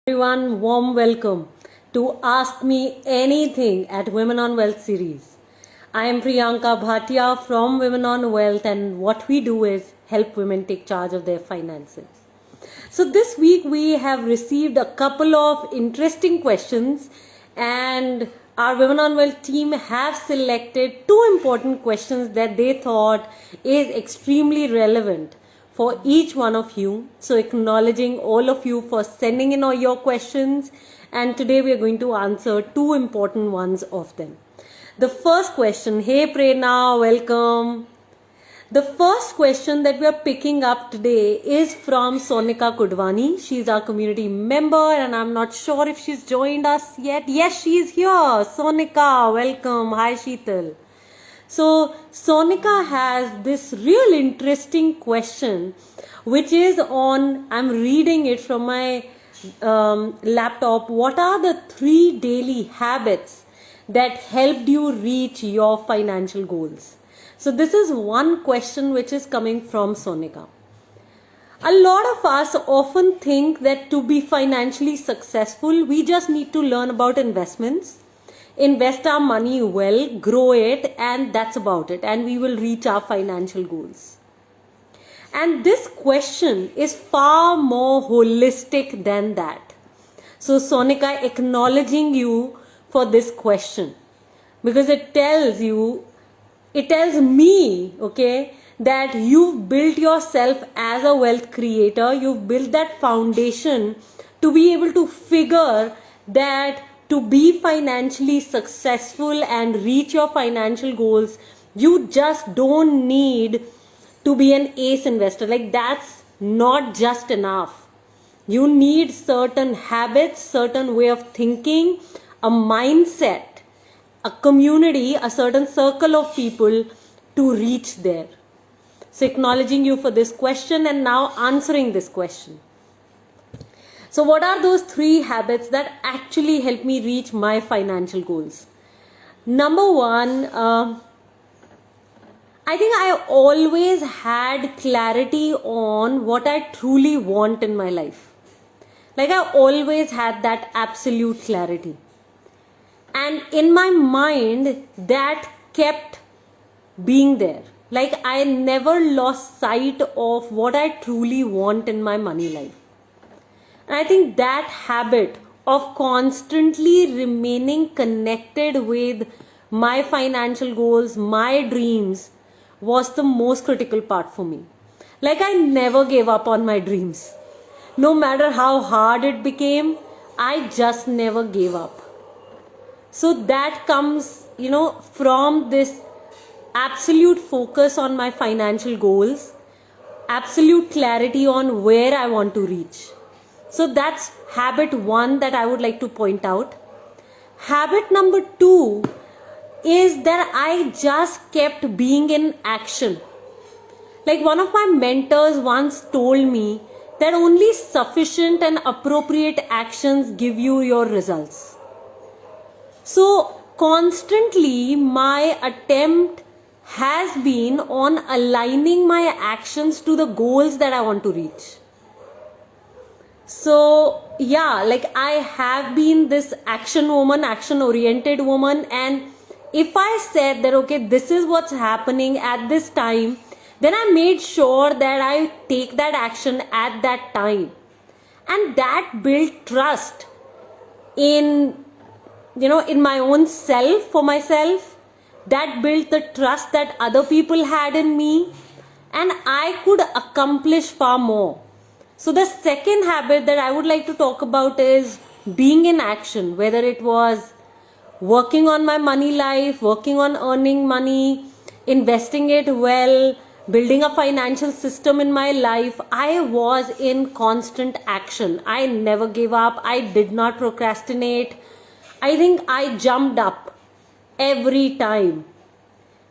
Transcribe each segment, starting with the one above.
Everyone, warm welcome to Ask Me Anything at Women on Wealth series. I am Priyanka Bhatia from Women on Wealth, and what we do is help women take charge of their finances. So, this week we have received a couple of interesting questions, and our Women on Wealth team have selected two important questions that they thought is extremely relevant for each one of you. So acknowledging all of you for sending in all your questions, and today we are going to answer two important ones of them. The first question, hey Prerna, welcome. The first question that we are picking up today is from Sonika Kudwani. She's our community member and I'm not sure if she's joined us yet. Yes, she's here. Sonika, welcome. Hi Sheetal. So Sonika has this real interesting question, which is on, I'm reading it from my laptop. What are the 3 daily habits that helped you reach your financial goals? So this is one question which is coming from Sonika. A lot of us often think that to be financially successful, we just need to learn about investments, invest our money well, grow it, and that's about it, and we will reach our financial goals. And this question is far more holistic than that. So Sonika, acknowledging you for this question, because it tells me, okay, that you've built yourself as a wealth creator, you've built that foundation to be able to figure that to be financially successful and reach your financial goals, you just don't need to be an ace investor. Like, that's not just enough. You need certain habits, certain way of thinking, a mindset, a community, a certain circle of people to reach there. So acknowledging you for this question and now answering this question. So what are those 3 habits that actually help me reach my financial goals? Number 1, I think I always had clarity on what I truly want in my life. Like, I always had that absolute clarity. And in my mind, that kept being there. Like, I never lost sight of what I truly want in my money life. And I think that habit of constantly remaining connected with my financial goals, my dreams, was the most critical part for me. Like, I never gave up on my dreams. No matter how hard it became, I just never gave up. So that comes, from this absolute focus on my financial goals, absolute clarity on where I want to reach. So that's habit 1 that I would like to point out. Habit number 2 is that I just kept being in action. Like, one of my mentors once told me that only sufficient and appropriate actions give you your results. So constantly my attempt has been on aligning my actions to the goals that I want to reach. So yeah, like, I have been this action woman, action oriented woman, and if I said that, okay, this is what's happening at this time, then I made sure that I take that action at that time. And that built trust in my own self, for myself. That built the trust that other people had in me, and I could accomplish far more. So the second habit that I would like to talk about is being in action, whether it was working on my money life, working on earning money, investing it well, building a financial system in my life. I was in constant action. I never gave up. I did not procrastinate. I think I jumped up every time.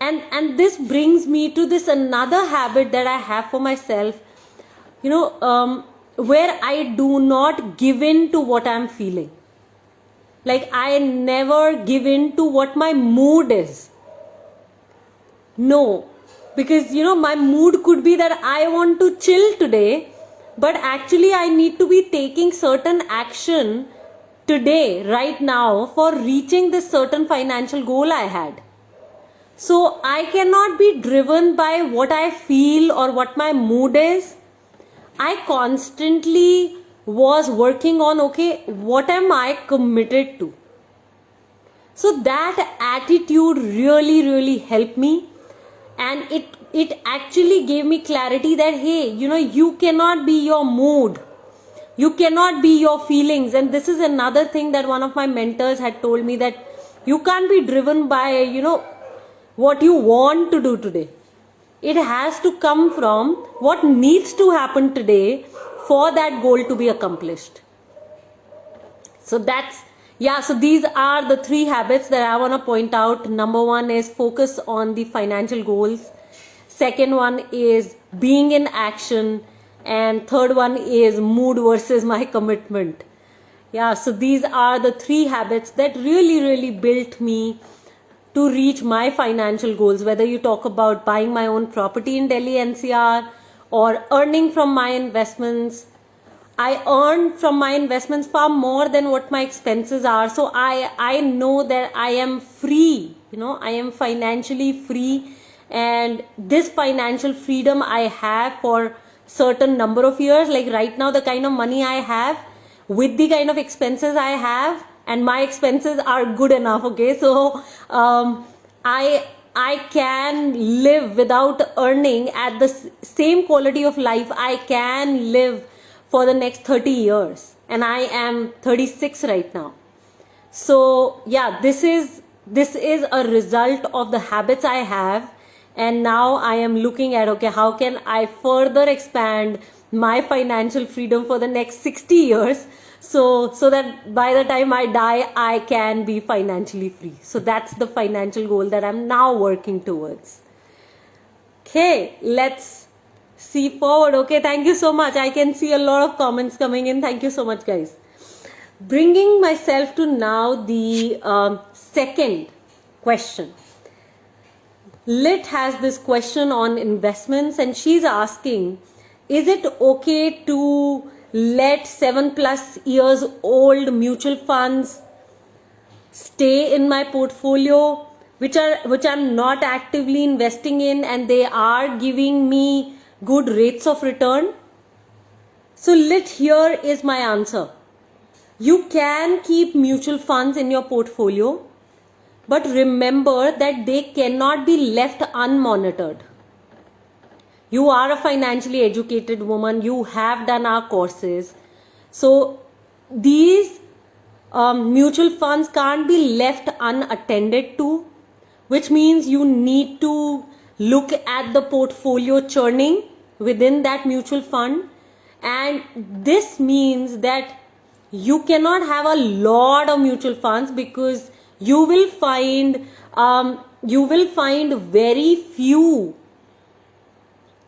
And this brings me to this another habit that I have for myself, where I do not give in to what I'm feeling. Like, I never give in to what my mood is. No, because my mood could be that I want to chill today, but actually I need to be taking certain action today, right now, for reaching this certain financial goal I had. So I cannot be driven by what I feel or what my mood is. I constantly was working on, okay, what am I committed to? So that attitude really helped me, and it actually gave me clarity that, hey, you cannot be your mood, you cannot be your feelings. And this is another thing that one of my mentors had told me, that you can't be driven by what you want to do today. It has to come from what needs to happen today for that goal to be accomplished. So so these are the 3 habits that I want to point out. Number 1 is focus on the financial goals. Second one is being in action. And third one is mood versus my commitment. So these are the 3 habits that really built me to reach my financial goals. Whether you talk about buying my own property in Delhi NCR or earning from my investments, I earn from my investments far more than what my expenses are. So I know that I am free, I am financially free, and this financial freedom I have for certain number of years. Like right now, the kind of money I have with the kind of expenses I have, and my expenses are good enough. Okay, so I can live without earning at the same quality of life I can live for the next 30 years, and I am 36 right now. So this is a result of the habits I have, and now I am looking at, okay, how can I further expand my financial freedom for the next 60 years, so that by the time I die, I can be financially free. So that's the financial goal that I'm now working towards. Okay, let's see forward. Okay, thank you so much. I can see a lot of comments coming in. Thank you so much, guys. Bringing myself to now the second question. Lit has this question on investments, and she's asking, is it okay to let 7+ years old mutual funds stay in my portfolio, which I'm not actively investing in, and they are giving me good rates of return? So Lit, here is my answer. You can keep mutual funds in your portfolio, but remember that they cannot be left unmonitored. You are a financially educated woman. You have done our courses. So these mutual funds can't be left unattended to, which means you need to look at the portfolio churning within that mutual fund. And this means that you cannot have a lot of mutual funds, because you will find very few,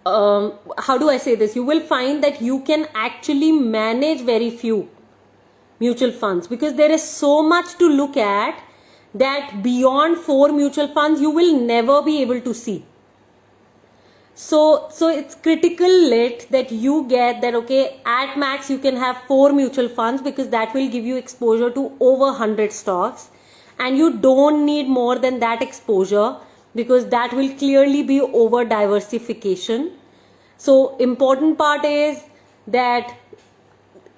how do I say this? You will find that you can actually manage very few mutual funds, because there is so much to look at that beyond 4 mutual funds you will never be able to see. So it's critical, Lit, that you get that, okay, at max you can have 4 mutual funds, because that will give you exposure to over 100 stocks, and you don't need more than that exposure, because that will clearly be over diversification. So important part is that,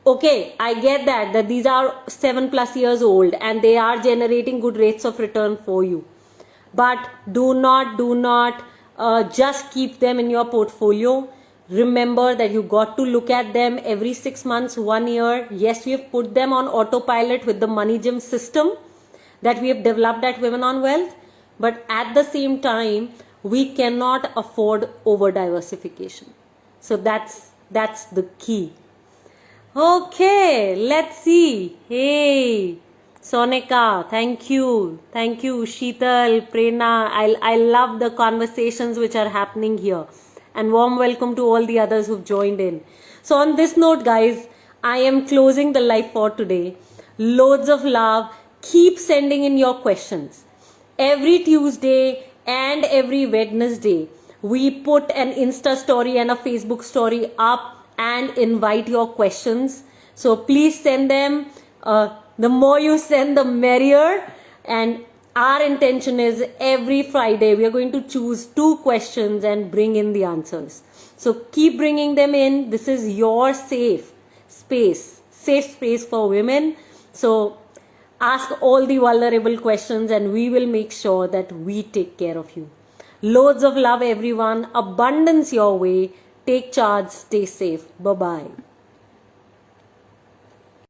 okay, I get that these are 7+ years old and they are generating good rates of return for you, but do not just keep them in your portfolio. Remember that you got to look at them every 6 months, 1 year. Yes, we have put them on autopilot with the Money Gym system that we have developed at Women on Wealth, but at the same time we cannot afford over diversification. So that's the key. Okay, let's see. Hey, Sonika, thank you, Sheetal, Prerna. I love the conversations which are happening here, and warm welcome to all the others who've joined in. So on this note, guys, I am closing the live for today. Loads of love. Keep sending in your questions. Every Tuesday and every Wednesday, we put an Insta story and a Facebook story up and invite your questions. So please send them. The more you send, the merrier. And our intention is every Friday we are going to choose 2 questions and bring in the answers. So keep bringing them in. This is your safe space for women. So ask all the vulnerable questions and we will make sure that we take care of you. Loads of love, everyone. Abundance your way. Take charge. Stay safe. Bye-bye.